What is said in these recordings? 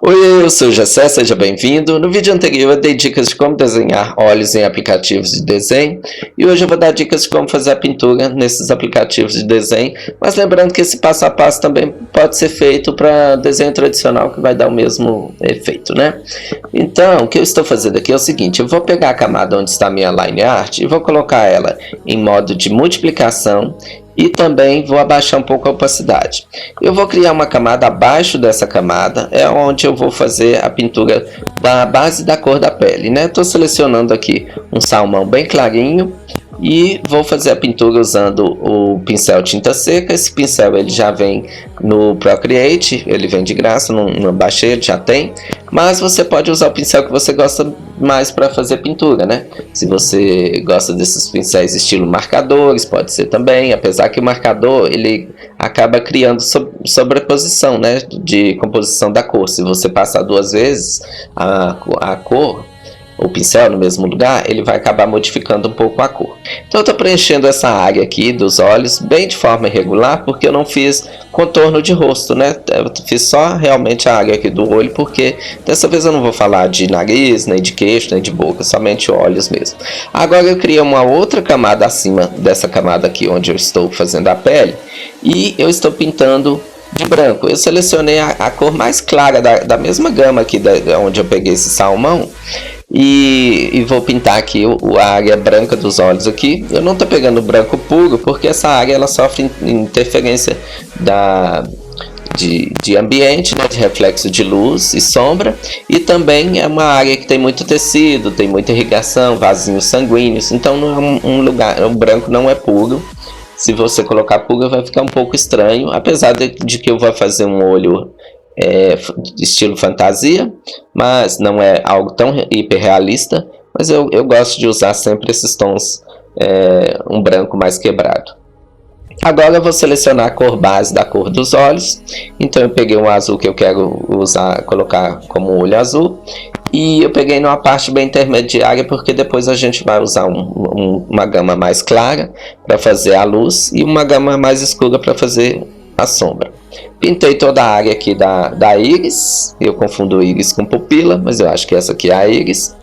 Oi, eu sou o Jessé, seja bem-vindo. No vídeo anterior eu dei dicas de como desenhar olhos em aplicativos de desenho e hoje eu vou dar dicas de como fazer a pintura nesses aplicativos de desenho, mas lembrando que esse passo a passo também pode ser feito para desenho tradicional que vai dar o mesmo efeito, né? Então, o que eu estou fazendo aqui é o seguinte, eu vou pegar a camada onde está a minha line art e vou colocar ela em modo de multiplicação e também vou abaixar um pouco a opacidade. Eu vou criar uma camada abaixo dessa camada, é onde eu vou fazer a pintura da base da cor da pele, né? Estou selecionando aqui um salmão bem clarinho e vou fazer a pintura usando o pincel tinta seca. Esse pincel ele já vem no Procreate, ele vem de graça, não baixei, ele já tem. Mas você pode usar o pincel que você gosta mais para fazer pintura, né? Se você gosta desses pincéis estilo marcadores, pode ser também, apesar que o marcador ele acaba criando sobreposição, né? De composição da cor. Se você passar duas vezes a cor, o pincel no mesmo lugar, ele vai acabar modificando um pouco a cor. Então eu estou preenchendo essa área aqui dos olhos bem de forma irregular, porque eu não fiz contorno de rosto, né? Eu fiz só realmente a área aqui do olho, porque dessa vez eu não vou falar de nariz, nem de queixo, nem de boca, somente olhos mesmo. Agora eu criei uma outra camada acima dessa camada aqui, onde eu estou fazendo a pele, e eu estou pintando de branco. Eu selecionei a cor mais clara da mesma gama aqui onde eu peguei esse salmão, e vou pintar aqui a área branca dos olhos aqui. Eu não estou pegando branco puro porque essa área ela sofre interferência de ambiente, né, de reflexo de luz e sombra, e também é uma área que tem muito tecido, tem muita irrigação, vasinhos sanguíneos, então não é um lugar, o branco não é puro. Se você colocar puro vai ficar um pouco estranho, apesar de que eu vou fazer um olho estilo fantasia, mas não é algo tão hiperrealista, mas eu gosto de usar sempre esses tons, um branco mais quebrado. Agora eu vou selecionar a cor base da cor dos olhos, então eu peguei um azul que eu quero usar, colocar como olho azul, e eu peguei numa parte bem intermediária porque depois a gente vai usar uma gama mais clara para fazer a luz e uma gama mais escura para fazer a sombra. Pintei toda a área aqui da íris, eu confundo íris com pupila, mas eu acho que essa aqui é a íris.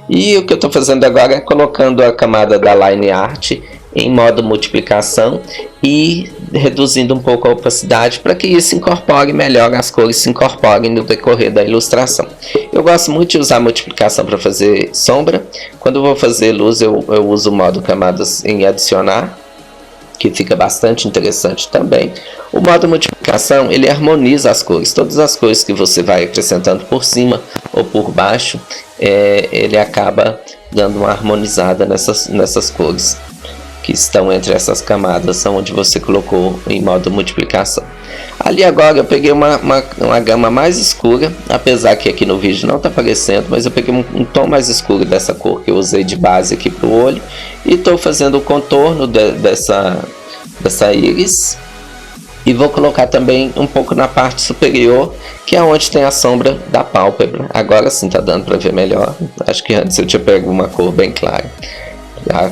E o que eu estou fazendo agora é colocando a camada da line art em modo multiplicação e reduzindo um pouco a opacidade para que isso incorpore melhor, as cores se incorporem no decorrer da ilustração. Eu gosto muito de usar multiplicação para fazer sombra. Quando eu vou fazer luz eu uso o modo camadas em adicionar, que fica bastante interessante também. O modo multiplicação ele harmoniza as cores, todas as cores que você vai acrescentando por cima ou por baixo, ele acaba dando uma harmonizada nessas cores que estão entre essas camadas onde você colocou em modo multiplicação. Ali agora eu peguei uma gama mais escura, apesar que aqui no vídeo não está aparecendo, mas eu peguei um tom mais escuro dessa cor que eu usei de base aqui para o olho, e estou fazendo o contorno dessa íris, e vou colocar também um pouco na parte superior, que é onde tem a sombra da pálpebra. Agora sim está dando para ver melhor, acho que antes eu tinha pego uma cor bem clara,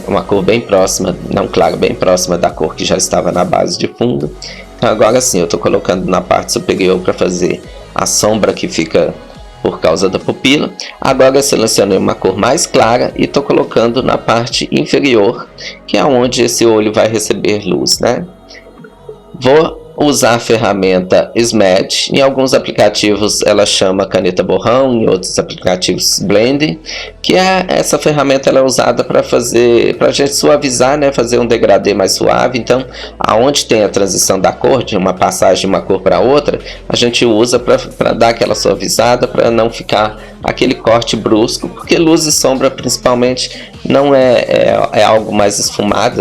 uma cor bem próxima, não clara, bem próxima da cor que já estava na base de fundo. Então agora sim eu estou colocando na parte superior para fazer a sombra que fica por causa da pupila. Agora eu selecionei uma cor mais clara e estou colocando na parte inferior, que é onde esse olho vai receber luz, né? Vou usar a ferramenta Smudge. Em alguns aplicativos ela chama caneta borrão, em outros aplicativos blending, que essa ferramenta ela é usada para a gente suavizar, né, fazer um degradê mais suave. Então aonde tem a transição da cor, de uma passagem de uma cor para outra, a gente usa para dar aquela suavizada, para não ficar aquele corte brusco, porque luz e sombra principalmente não é algo mais esfumado,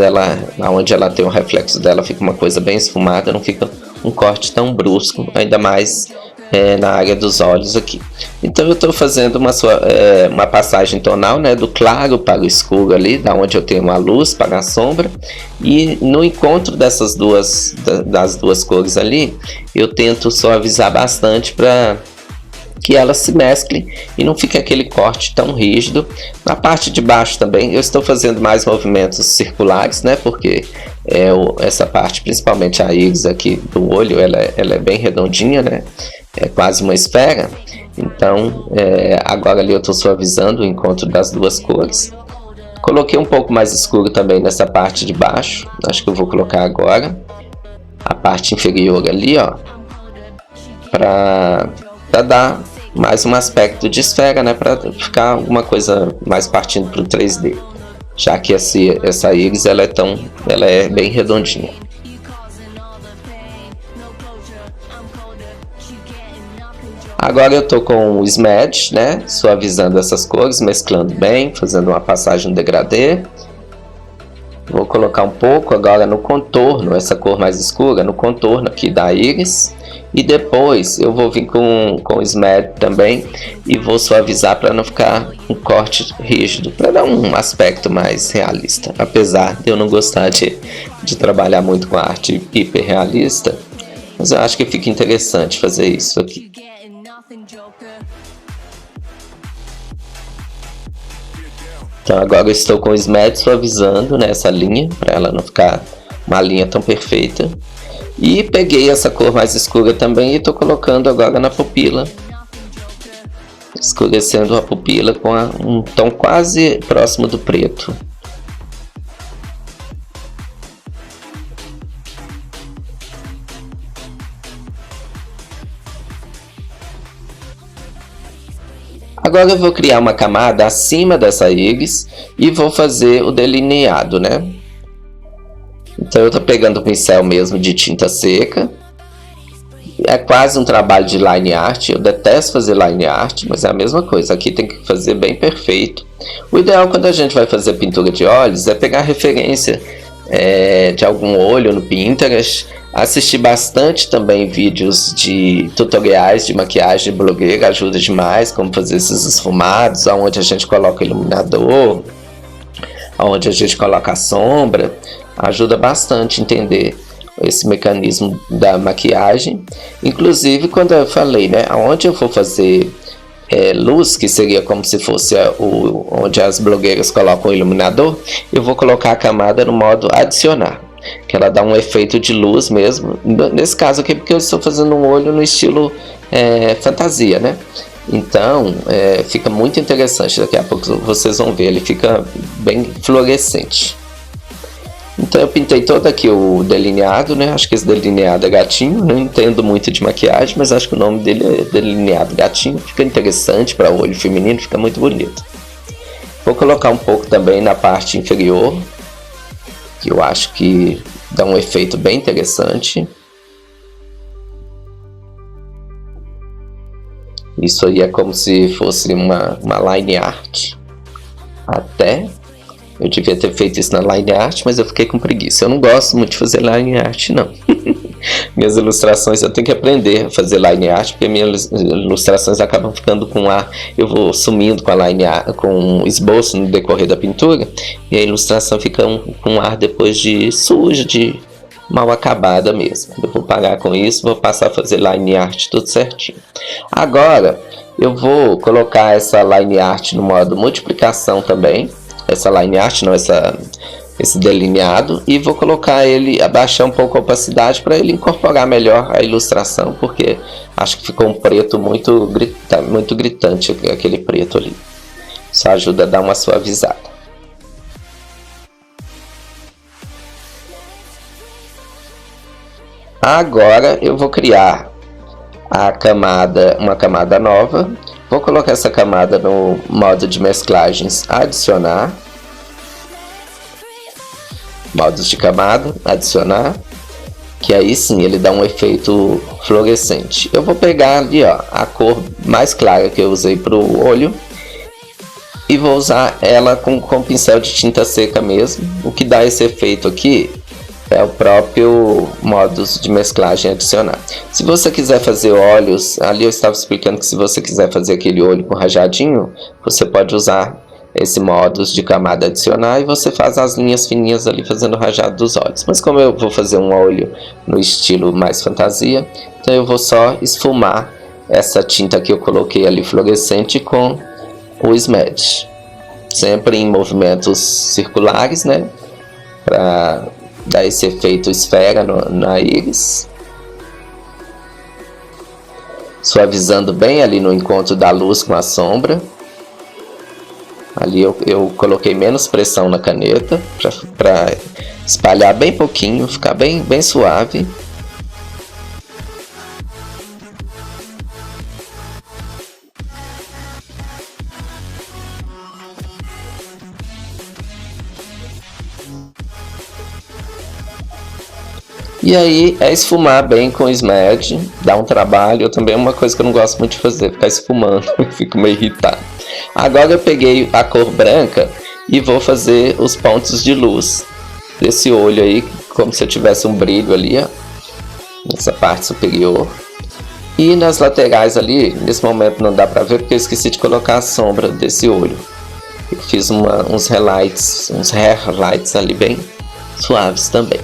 onde ela tem o reflexo dela fica uma coisa bem esfumada, não fica um corte tão brusco, ainda mais na área dos olhos aqui. Então eu estou fazendo uma passagem tonal, né, do claro para o escuro ali, da onde eu tenho a luz para a sombra, e no encontro das duas cores ali, eu tento suavizar bastante para que elas se mesclem e não fique aquele corte tão rígido. Na parte de baixo também eu estou fazendo mais movimentos circulares, né? Porque essa parte, principalmente a íris aqui do olho, ela é bem redondinha, né? É quase uma esfera. Então, agora ali eu estou suavizando o encontro das duas cores. Coloquei um pouco mais escuro também nessa parte de baixo. Acho que eu vou colocar agora a parte inferior ali, ó, para dar mais um aspecto de esfera, né, para ficar alguma coisa mais partindo para o 3D, já que essa íris ela é bem redondinha. Agora eu tô com o Smudge, né, suavizando essas cores, mesclando bem, fazendo uma passagem no degradê. Vou colocar um pouco agora no contorno, essa cor mais escura, no contorno aqui da íris. E depois eu vou vir com o Smudge também e vou suavizar para não ficar um corte rígido, para dar um aspecto mais realista. Apesar de eu não gostar de trabalhar muito com a arte hiperrealista, mas eu acho que fica interessante fazer isso aqui. Então agora eu estou com o Smudge suavizando nessa linha, para ela não ficar uma linha tão perfeita. E peguei essa cor mais escura também e estou colocando agora na pupila, escurecendo a pupila com um tom quase próximo do preto. Agora eu vou criar uma camada acima dessa íris e vou fazer o delineado, né? Então eu estou pegando o pincel mesmo de tinta seca. É quase um trabalho de line art. Eu detesto fazer line art, mas é a mesma coisa. Aqui tem que fazer bem perfeito. O ideal quando a gente vai fazer pintura de olhos é pegar referência de algum olho no Pinterest. Assistir bastante também vídeos de tutoriais de maquiagem de blogueira, ajuda demais, como fazer esses esfumados, onde a gente coloca iluminador, onde a gente coloca a sombra. Ajuda bastante a entender esse mecanismo da maquiagem. Inclusive quando eu falei, né, onde eu vou fazer luz, que seria como se fosse onde as blogueiras colocam o iluminador, eu vou colocar a camada no modo adicionar, que ela dá um efeito de luz mesmo. Nesse caso aqui porque eu estou fazendo um olho no estilo fantasia, né? Então fica muito interessante. Daqui a pouco vocês vão ver, ele fica bem fluorescente. Então eu pintei todo aqui o delineado, né? Acho que esse delineado é gatinho. Não entendo muito de maquiagem, mas acho que o nome dele é delineado gatinho. Fica interessante para o olho feminino, fica muito bonito. Vou colocar um pouco também na parte inferior, que eu acho que dá um efeito bem interessante. Isso aí é como se fosse uma line art. Até eu devia ter feito isso na line art, mas eu fiquei com preguiça. Eu não gosto muito de fazer line art, não. Minhas ilustrações eu tenho que aprender a fazer line art, porque minhas ilustrações acabam ficando com ar. Eu vou sumindo com a line art, com o esboço no decorrer da pintura, e a ilustração fica com ar depois de suja, de mal acabada mesmo. Eu vou parar com isso, vou passar a fazer line art tudo certinho. Agora eu vou colocar essa line art no modo multiplicação também. Essa line art, não, esse delineado, e vou colocar ele, abaixar um pouco a opacidade para ele incorporar melhor a ilustração, porque acho que ficou um preto muito gritante, aquele preto ali. Isso ajuda a dar uma suavizada. Agora eu vou criar uma camada nova. Vou colocar essa camada no modo de mesclagens, adicionar. Modos de camada, adicionar. Que aí sim ele dá um efeito fluorescente. Eu vou pegar ali, ó, a cor mais clara que eu usei para o olho. E vou usar ela com pincel de tinta seca mesmo. O que dá esse efeito aqui é o próprio modus de mesclagem adicionar. Se você quiser fazer olhos, ali eu estava explicando que se você quiser fazer aquele olho com rajadinho, você pode usar esse modus de camada adicionar e você faz as linhas fininhas ali fazendo o rajado dos olhos. Mas como eu vou fazer um olho no estilo mais fantasia, então eu vou só esfumar essa tinta que eu coloquei ali fluorescente com o Smudge. Sempre em movimentos circulares, né? Para dar esse efeito esfera na íris. suavizando bem ali no encontro da luz com a sombra. Ali eu coloquei menos pressão na caneta para espalhar bem pouquinho, ficar bem suave. E aí é esfumar bem com o SMAD, dá um trabalho, também é uma coisa que eu não gosto muito de fazer, ficar esfumando, fico meio irritado. Agora eu peguei a cor branca e vou fazer os pontos de luz desse olho aí, como se eu tivesse um brilho ali, ó, nessa parte superior. E nas laterais ali, nesse momento não dá pra ver porque eu esqueci de colocar a sombra desse olho. Eu fiz uns highlights, uns hairlights ali bem suaves também.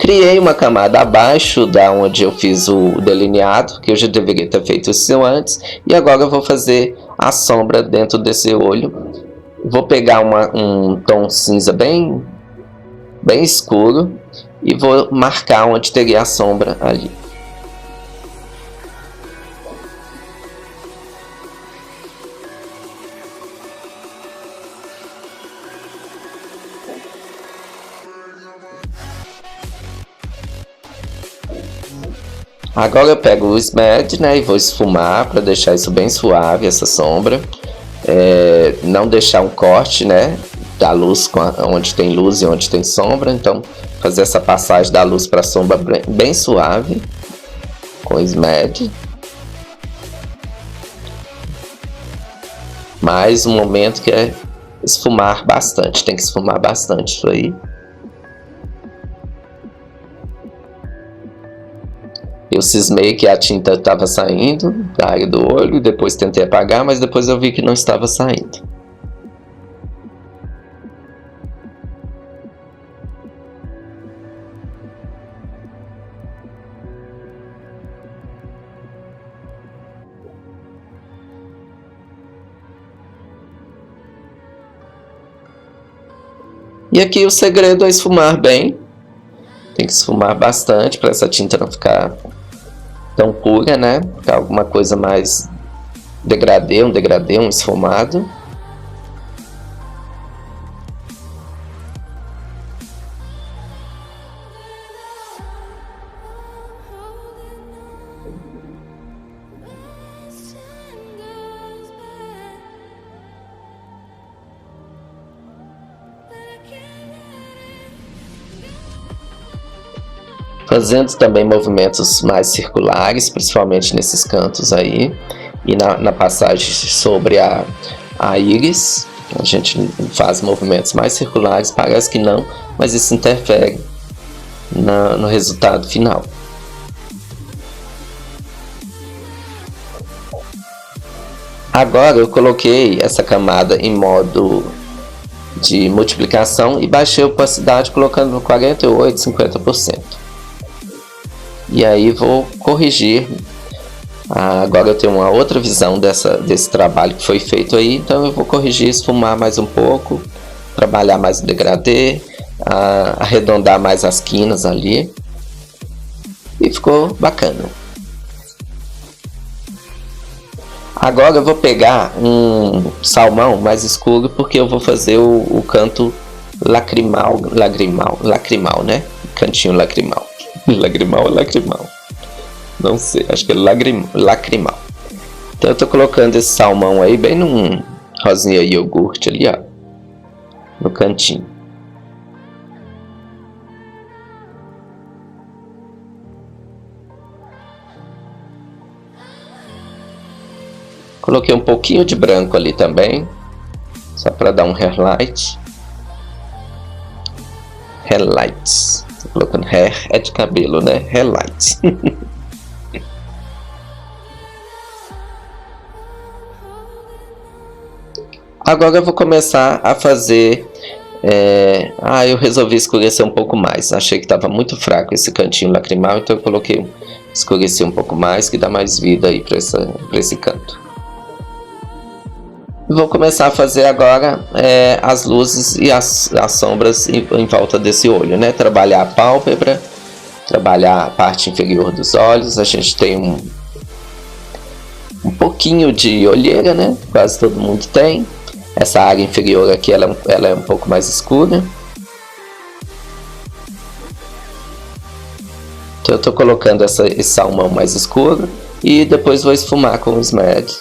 Criei uma camada abaixo da onde eu fiz o delineado, que eu já deveria ter feito isso antes. E agora eu vou fazer a sombra dentro desse olho. Vou pegar um tom cinza bem escuro e vou marcar onde teria a sombra ali. Agora eu pego o SMAD, né, e vou esfumar para deixar isso bem suave, essa sombra. Não deixar um corte, né, da luz onde tem luz e onde tem sombra. Então fazer essa passagem da luz para a sombra bem suave com o SMAD. Mais um momento que é esfumar bastante, tem que esfumar bastante isso aí. Eu cismei que a tinta estava saindo da área do olho, depois tentei apagar, mas depois eu vi que não estava saindo. E aqui o segredo é esfumar bem. Tem que esfumar bastante para essa tinta não ficar tão pura, né? Ficar alguma coisa mais degradê, um esfumado. Fazendo também movimentos mais circulares, principalmente nesses cantos aí. E na passagem sobre a íris, a gente faz movimentos mais circulares, parece que não, mas isso interfere no resultado final. Agora eu coloquei essa camada em modo de multiplicação e baixei a opacidade colocando no 48, 50%. E aí vou corrigir. Agora eu tenho uma outra visão desse trabalho que foi feito aí, então eu vou corrigir, esfumar mais um pouco, trabalhar mais o degradê, arredondar mais as quinas ali, e ficou bacana. Agora eu vou pegar um salmão mais escuro, porque eu vou fazer o canto lacrimal, né? Cantinho lacrimal. Lagrimal ou lacrimal? Não sei, acho que é lacrimal. Então eu tô colocando esse salmão aí bem num rosinha iogurte ali, ó, no cantinho. Coloquei um pouquinho de branco ali também, só para dar um hairlight. Hairlights. Tô colocando hair é de cabelo, né? Hairlights. Agora eu vou começar a fazer. Eu resolvi escurecer um pouco mais. Achei que estava muito fraco esse cantinho lacrimal, então eu coloquei escurecer um pouco mais, que dá mais vida aí para esse canto. Vou começar a fazer agora as luzes e as sombras em volta desse olho, né? Trabalhar a pálpebra, trabalhar a parte inferior dos olhos. A gente tem pouquinho de olheira, né? Quase todo mundo tem. Essa área inferior aqui, ela é um pouco mais escura. Então eu tô colocando esse salmão mais escuro e depois vou esfumar com o SMAD.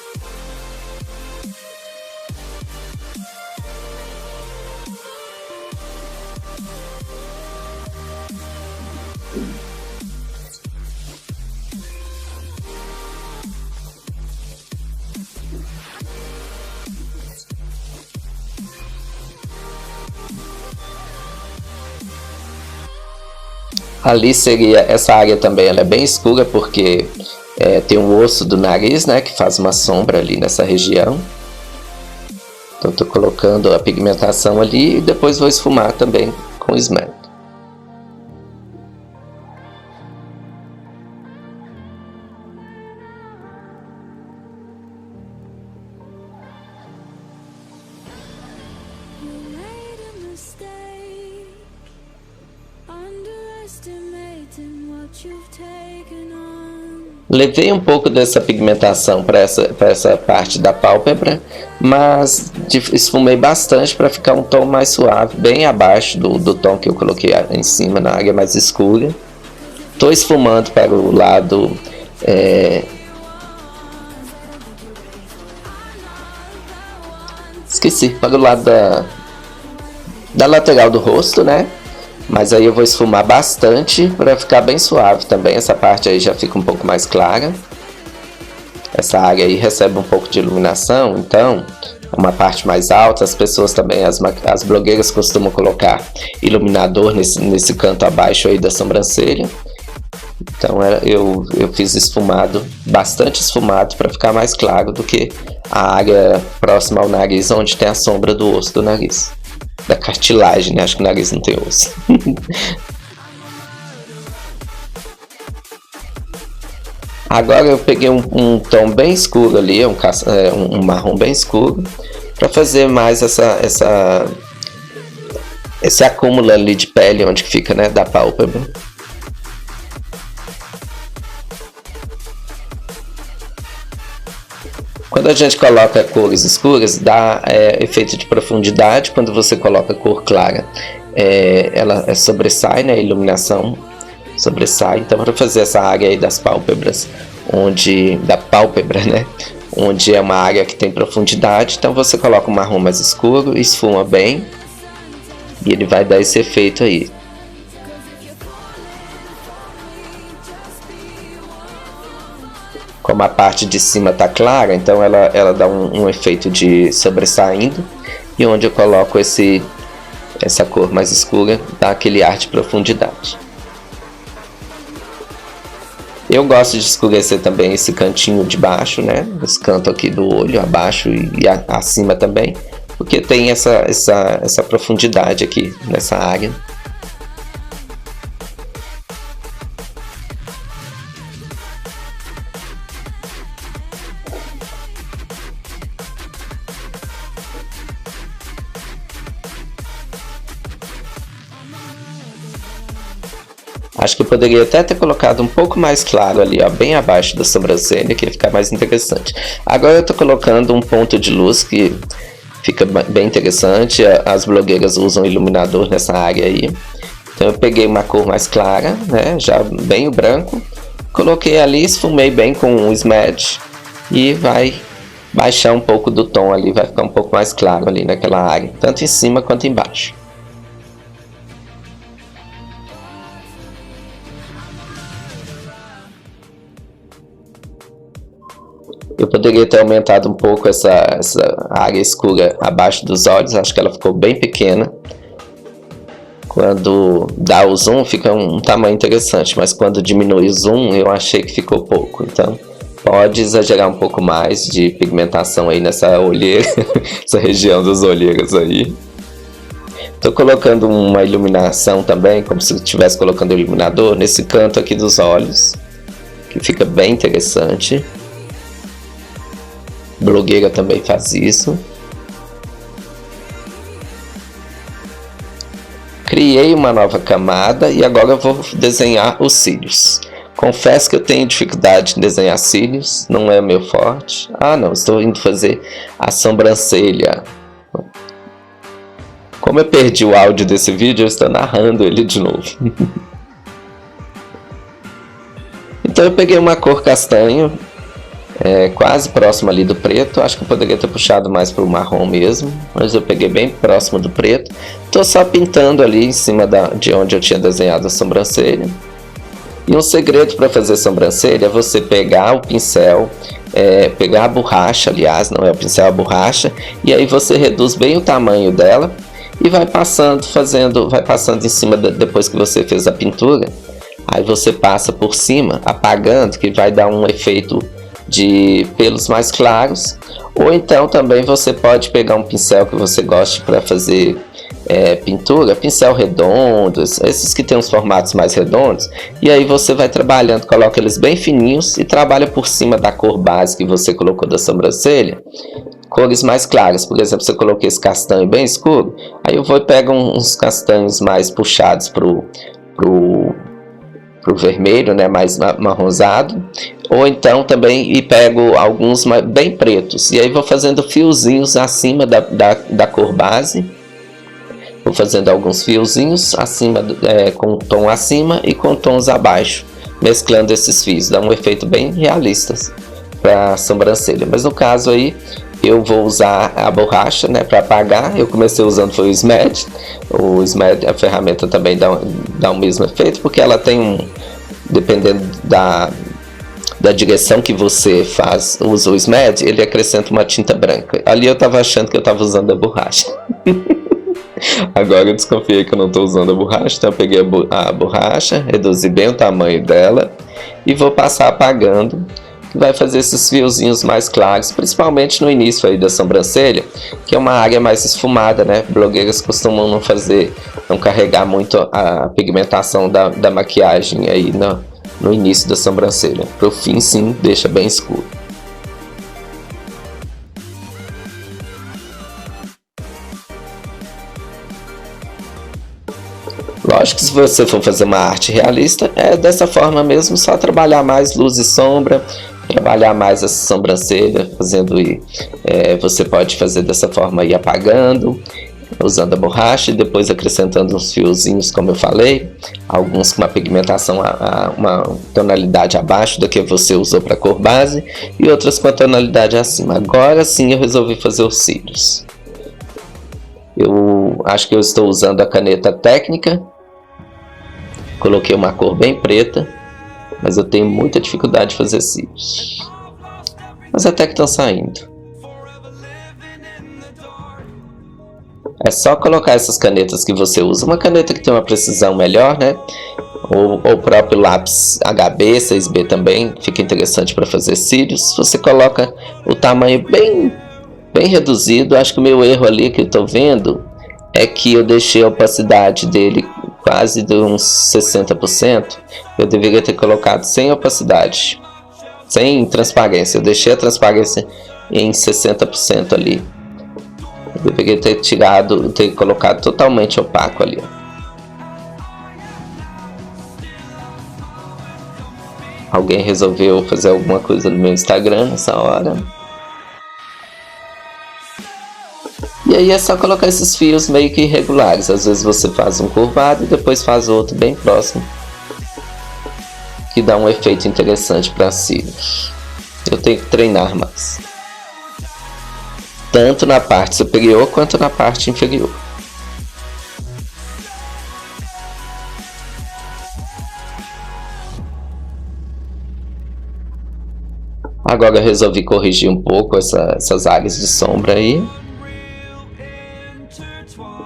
Ali seria, essa área também ela é bem escura porque tem um osso do nariz, né, que faz uma sombra ali nessa região. Então estou colocando a pigmentação ali e depois vou esfumar também com o SMAD. Levei um pouco dessa pigmentação para essa parte da pálpebra, mas esfumei bastante para ficar um tom mais suave, bem abaixo do tom que eu coloquei em cima, na área mais escura. Estou esfumando para o lado para o lado da lateral do rosto, né? Mas aí eu vou esfumar bastante para ficar bem suave também. Essa parte aí já fica um pouco mais clara. Essa área aí recebe um pouco de iluminação, então é uma parte mais alta. As pessoas também, as blogueiras costumam colocar iluminador nesse canto abaixo aí da sobrancelha. Então eu fiz esfumado, bastante esfumado, para ficar mais claro do que a área próxima ao nariz, onde tem a sombra do osso do nariz. Da cartilagem, né? Acho que o nariz não tem osso. Agora eu peguei um tom bem escuro ali, um marrom bem escuro, para fazer mais esse acúmulo ali de pele, onde que fica, né, da pálpebra. Quando a gente coloca cores escuras, dá efeito de profundidade. Quando você coloca cor clara, ela sobressai, né? A iluminação sobressai. Então, para fazer essa área aí das pálpebras, da pálpebra, né? Onde é uma área que tem profundidade, então você coloca um marrom mais escuro, esfuma bem e ele vai dar esse efeito aí. Como a parte de cima está clara, então ela dá um efeito de sobressaindo. E onde eu coloco essa cor mais escura, dá aquele ar de profundidade. Eu gosto de escurecer também esse cantinho de baixo, né? Esse canto aqui do olho, abaixo e acima também. Porque tem essa profundidade aqui nessa área. Acho que eu poderia até ter colocado um pouco mais claro ali, ó, bem abaixo da sobrancelha, que ia ficar mais interessante. Agora eu tô colocando um ponto de luz que fica bem interessante. As blogueiras usam iluminador nessa área aí. Então eu peguei uma cor mais clara, né, já bem o branco. Coloquei ali, esfumei bem com o SMAD e vai baixar um pouco do tom ali, vai ficar um pouco mais claro ali naquela área, tanto em cima quanto embaixo. Eu poderia ter aumentado um pouco essa área escura abaixo dos olhos, acho que ela ficou bem pequena. Quando dá o zoom fica um tamanho interessante, mas quando diminui o zoom eu achei que ficou pouco. Então pode exagerar um pouco mais de pigmentação aí nessa olheira, essa região das olheiras aí. Estou colocando uma iluminação também, como se estivesse colocando um iluminador nesse canto aqui dos olhos, que fica bem interessante. Blogueira também faz isso. Criei uma nova camada e agora eu vou desenhar os cílios. Confesso que eu tenho dificuldade em desenhar cílios, não é meu forte. Ah não, estou indo fazer a sobrancelha. Como eu perdi o áudio desse vídeo, eu estou narrando ele de novo. Então eu peguei uma cor castanho, quase próximo ali do preto. Acho que eu poderia ter puxado mais para o marrom mesmo, mas eu peguei bem próximo do preto. Estou só pintando ali em cima de onde eu tinha desenhado a sobrancelha. E um segredo para fazer sobrancelha é você pegar o pincel, pegar a borracha, aliás, não é o pincel, é a borracha, e aí você reduz bem o tamanho dela e vai passando, vai passando em cima, depois que você fez a pintura, aí você passa por cima, apagando, que vai dar um efeito de pelos mais claros. Ou então também você pode pegar um pincel que você goste para fazer pintura, pincel redondo, esses que tem os formatos mais redondos, e aí você vai trabalhando, coloca eles bem fininhos e trabalha por cima da cor base que você colocou da sobrancelha, cores mais claras. Por exemplo, você colocou esse castanho bem escuro, aí eu vou e pego uns castanhos mais puxados pro vermelho, né, mais marronzado, ou então também e pego alguns bem pretos, e aí vou fazendo fiozinhos acima da cor base. Vou fazendo alguns fiozinhos acima, com um tom acima e com tons abaixo, mesclando esses fios, dá um efeito bem realista para a sobrancelha. Mas no caso aí eu vou usar a borracha, né, para apagar. Eu comecei usando foi o SMAD. O SMAD, a ferramenta também dá o mesmo efeito, porque ela tem dependendo da direção que você usa o SMAD, ele acrescenta uma tinta branca. Ali eu estava achando que eu estava usando a borracha. Agora eu desconfiei que eu não estou usando a borracha, então eu peguei a borracha, reduzi bem o tamanho dela e vou passar apagando, que vai fazer esses fiozinhos mais claros, principalmente no início aí da sobrancelha, que é uma área mais esfumada, né? Blogueiras costumam não carregar muito a pigmentação da maquiagem aí no início da sobrancelha. Pro fim, sim, deixa bem escuro. Lógico que se você for fazer uma arte realista, é dessa forma mesmo, só trabalhar mais luz e sombra, trabalhar mais essa sobrancelha, fazendo você pode fazer dessa forma aí, apagando, usando a borracha e depois acrescentando uns fiozinhos, como eu falei, alguns com uma pigmentação, uma tonalidade abaixo da que você usou para cor base e outras com a tonalidade acima. Agora sim eu resolvi fazer os cílios. Eu acho que eu estou usando a caneta técnica. Coloquei uma cor bem preta, mas eu tenho muita dificuldade de fazer cílios. Mas até que estão saindo. É só colocar essas canetas que você usa. Uma caneta que tem uma precisão melhor, né? Ou o próprio lápis HB, 6B também fica interessante para fazer cílios. Você coloca o tamanho bem reduzido. Acho que o meu erro ali que eu estou vendo é que eu deixei a opacidade dele quase de uns 60%. Eu deveria ter colocado sem opacidade, sem transparência. Eu deixei a transparência em 60% ali. Eu deveria ter colocado totalmente opaco ali. Alguém resolveu fazer alguma coisa no meu Instagram nessa hora. E aí é só colocar esses fios meio que irregulares. Às vezes você faz um curvado e depois faz outro bem próximo, que dá um efeito interessante para cílios. Eu tenho que treinar mais, tanto na parte superior quanto na parte inferior. Agora eu resolvi corrigir um pouco essas áreas de sombra aí,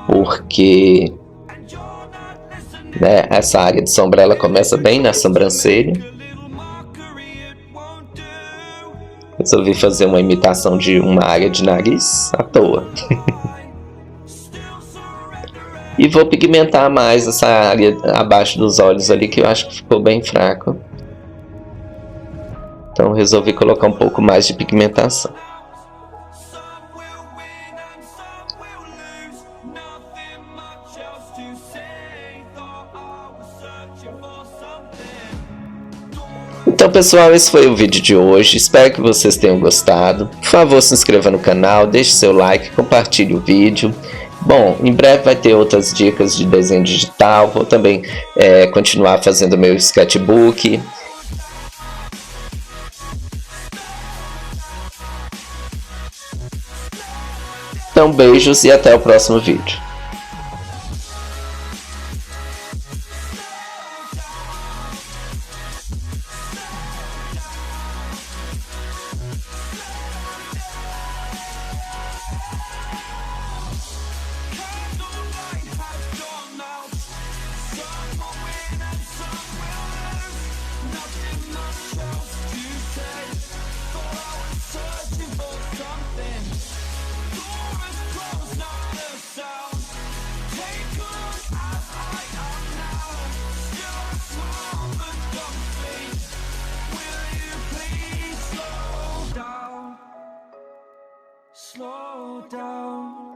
porque essa área de sombra ela começa bem na sobrancelha. Resolvi fazer uma imitação de uma área de nariz à toa. E vou pigmentar mais essa área abaixo dos olhos ali, que eu acho que ficou bem fraco. Então resolvi colocar um pouco mais de pigmentação. pessoal, esse foi o vídeo de hoje. Espero que vocês tenham gostado. Por favor, se inscreva no canal, deixe seu like, compartilhe o vídeo. Bom, em breve vai ter outras dicas de desenho digital. Vou também continuar fazendo meu sketchbook. Então, beijos e até o próximo vídeo. Slow down.